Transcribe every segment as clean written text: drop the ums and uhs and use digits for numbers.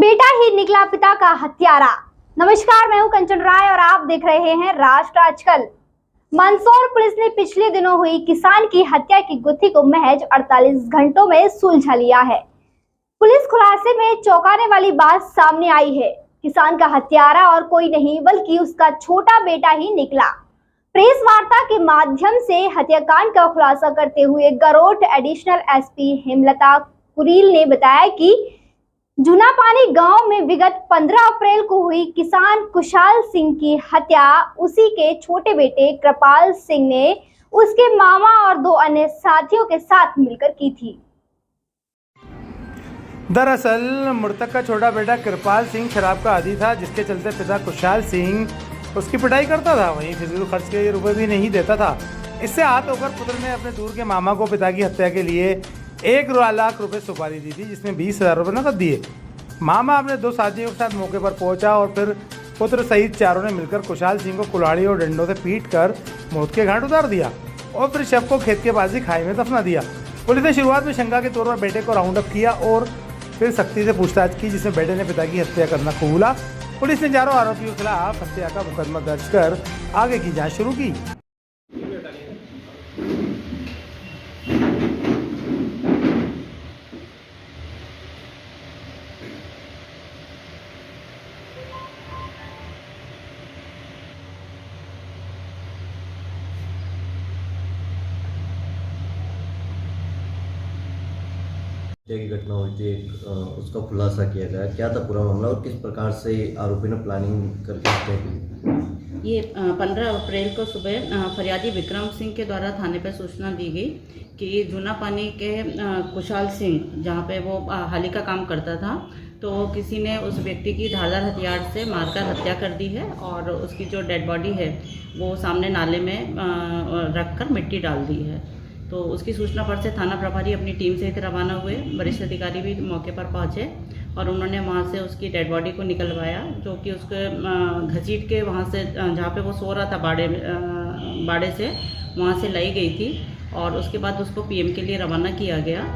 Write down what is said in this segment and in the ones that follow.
बेटा ही निकला पिता का हत्यारा। नमस्कार, मैं हूं कंचन राय और आप देख रहे हैं राष्ट्र आजकल। मंदसौर पुलिस ने पिछले दिनों हुई किसान की हत्या की गुत्थी को महज 48 घंटों में सुलझा लिया है। पुलिस खुलासे में चौंकाने वाली बात सामने आई है। किसान का हत्यारा और कोई नहीं बल्कि उसका छोटा बेटा ही निकला। प्रेस वार्ता के माध्यम से हत्याकांड का खुलासा करते हुए गरोठ एडिशनल एसपी हेमलता कुरील ने बताया कि जूनापानी गांव में विगत 15 अप्रैल को हुई किसान कुशाल सिंह की हत्या उसी के छोटे बेटे कृपाल सिंह ने उसके मामा और 2 अन्य साथियों के साथ मिलकर की थी। दरअसल मृतक का छोटा बेटा कृपाल सिंह शराब का आदी था, जिसके चलते पिता कुशाल सिंह उसकी पिटाई करता था, वहीं फिजूल खर्च के रुपए भी नहीं देता था। इससे हाथ होकर पुत्र ने अपने दूर के मामा को पिता की हत्या के लिए 1 लाख रुपए सुपारी दी थी, जिसमें 20,000 रुपये नकद दिए। मामा अपने 2 साथियों के साथ मौके पर पहुंचा और फिर पुत्र सहित चारों ने मिलकर कुशाल सिंह को कुल्हाड़ी और डंडों से पीटकर मौत के घाट उतार दिया और फिर शव को खेत के पास ही खाई में दफना दिया। पुलिस ने शुरुआत में शंका के तौर पर बेटे को राउंड अप किया और फिर सख्ती से पूछताछ की, जिसमें बेटे ने पिता की हत्या करना कबूला। पुलिस ने चारों आरोपियों के खिलाफ हत्या का मुकदमा दर्ज कर आगे की जाँच शुरू की। की घटना हुई थी, उसका खुलासा किया गया। क्या था पूरा मामला और किस प्रकार से आरोपी ने प्लानिंग करके हत्या की? ये 15 अप्रैल को सुबह फरियादी विक्रम सिंह के द्वारा थाने पर सूचना दी गई कि जूनापानी के कुशाल सिंह, जहाँ पे वो हाली का काम करता था, तो किसी ने उस व्यक्ति की धारदार हथियार से मारकर हत्या कर दी है और उसकी जो डेड बॉडी है वो सामने नाले में रखकर मिट्टी डाल दी है। तो उसकी सूचना पर से थाना प्रभारी अपनी टीम से रवाना हुए। वरिष्ठ अधिकारी भी मौके पर पहुंचे और उन्होंने वहां से उसकी डेड बॉडी को निकलवाया, जो कि उसके घसीट के वहां से जहां पे वो सो रहा था बाड़े से वहां से लाई गई थी और उसके बाद उसको पीएम के लिए रवाना किया गया।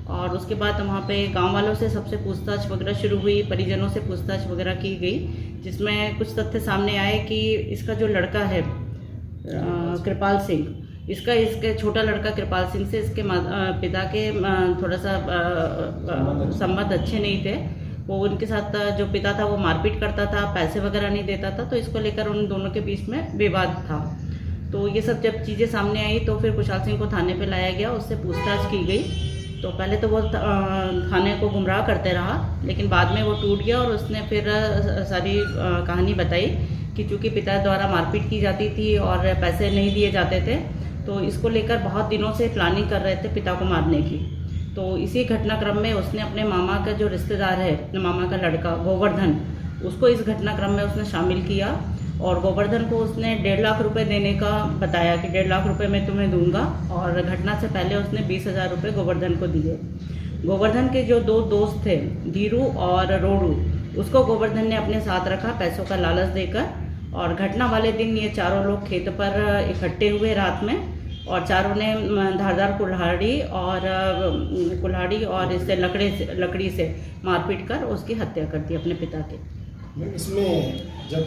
और उसके बाद वहाँ पे गांव वालों से सबसे पूछताछ वगैरह शुरू हुई, परिजनों से पूछताछ वगैरह की गई, जिसमें कुछ तथ्य सामने आए कि इसका जो लड़का है कृपाल सिंह, इसके छोटा लड़का कृपाल सिंह से इसके पिता के थोड़ा सा संबंध अच्छे नहीं थे। वो उनके साथ जो पिता था वो मारपीट करता था, पैसे वगैरह नहीं देता था, तो इसको लेकर उन दोनों के बीच में विवाद था। तो ये सब जब चीज़ें सामने आई तो फिर कुशाल सिंह को थाने पे लाया गया, उससे पूछताछ की गई। तो पहले तो वो थाने को गुमराह करते रहा, लेकिन बाद में वो टूट गया और उसने फिर सारी कहानी बताई कि चूँकि पिता द्वारा मारपीट की जाती थी और पैसे नहीं दिए जाते थे, तो इसको लेकर बहुत दिनों से प्लानिंग कर रहे थे पिता को मारने की। तो इसी घटनाक्रम में उसने अपने मामा का जो रिश्तेदार है, मामा का लड़का गोवर्धन, उसको इस घटनाक्रम में उसने शामिल किया और गोवर्धन को उसने 1.5 लाख रुपए देने का बताया कि 1.5 लाख रुपए मैं तुम्हें दूंगा, और घटना से पहले उसने 20,000 रुपये गोवर्धन को दिए। गोवर्धन के जो 2 दोस्त थे, धीरू और रोडू, उसको गोवर्धन ने अपने साथ रखा पैसों का लालच देकर। और घटना वाले दिन ये चारों लोग खेत पर इकट्ठे हुए रात में और चारों ने धारदार कुल्हाड़ी और इससे लकड़ी से मारपीट कर उसकी हत्या कर दी अपने पिता के। इसमें जब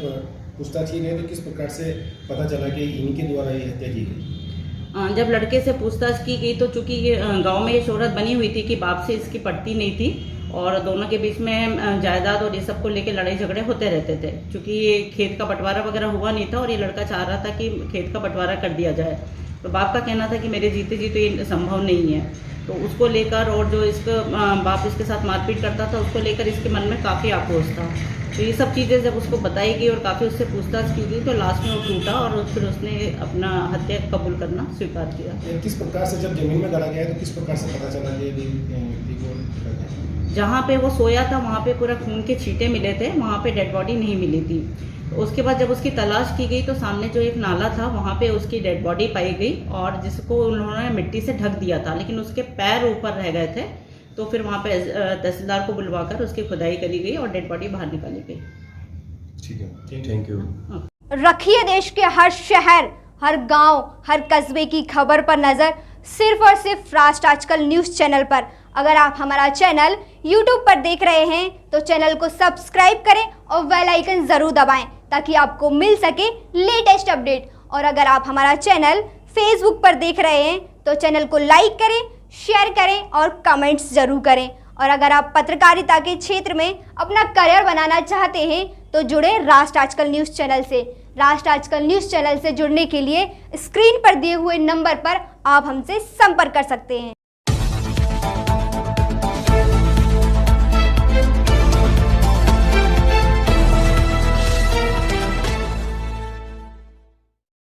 पूछताछ की गई तो किस प्रकार से पता चला कि इनके द्वारा ये हत्या की गई? जब लड़के से पूछताछ की गई तो चूंकि ये गाँव में ये शोहरत बनी हुई थी कि बाप से इसकी पटती नहीं थी और दोनों के बीच में जायदाद और ये सब को लेकर लड़ाई झगड़े होते रहते थे। चूँकि ये खेत का बंटवारा वगैरह हुआ नहीं था और ये लड़का चाह रहा था कि खेत का बंटवारा कर दिया जाए, तो बाप का कहना था कि मेरे जीते जी तो ये संभव नहीं है। तो उसको लेकर और जो इसका बाप इसके साथ मारपीट करता था उसको लेकर इसके मन में काफ़ी आक्रोश था। तो ये सब चीज़ें जब उसको बताई गई और काफ़ी उससे पूछताछ की गई तो लास्ट में वो टूटा और फिर उसने अपना हत्या कबूल करना स्वीकार किया। किस प्रकार से जब जमीन में गाड़ा गया तो किस प्रकार से पता चला कि जहाँ पे वो सोया था वहाँ पे पूरा खून के छींटे मिले थे, वहाँ पे डेड बॉडी नहीं मिली थी। तो उसके बाद जब उसकी तलाश की गई तो सामने जो एक नाला था वहाँ पे उसकी डेड बॉडी पाई गई और जिसको उन्होंने मिट्टी से ढक दिया था, लेकिन उसके पैर ऊपर रह गए थे। तो फिर वहाँ पे तहसीलदार को बुलवाकर उसकी खुदाई करी गई और डेड बॉडी बाहर निकाली गई। ठीक है, थैंक यू। रखिए देश के हर शहर, हर गांव, हर कस्बे की खबर पर नजर। सिर्फ और सिर्फ राष्ट्र आजकल न्यूज़ चैनल पर। अगर आप हमारा चैनल YouTube पर देख रहे हैं तो चैनल को सब्सक्राइब करें और बेल आइकन ज़रूर दबाएं ताकि आपको मिल सके लेटेस्ट अपडेट। और अगर आप हमारा चैनल Facebook पर देख रहे हैं तो चैनल को लाइक करें, शेयर करें और कमेंट्स ज़रूर करें। और अगर आप पत्रकारिता के क्षेत्र में अपना करियर बनाना चाहते हैं तो जुड़े राष्ट्र आजकल न्यूज़ चैनल से। राष्ट्र आजकल न्यूज़ चैनल से जुड़ने के लिए स्क्रीन पर दिए हुए नंबर पर आप हमसे संपर्क कर सकते हैं।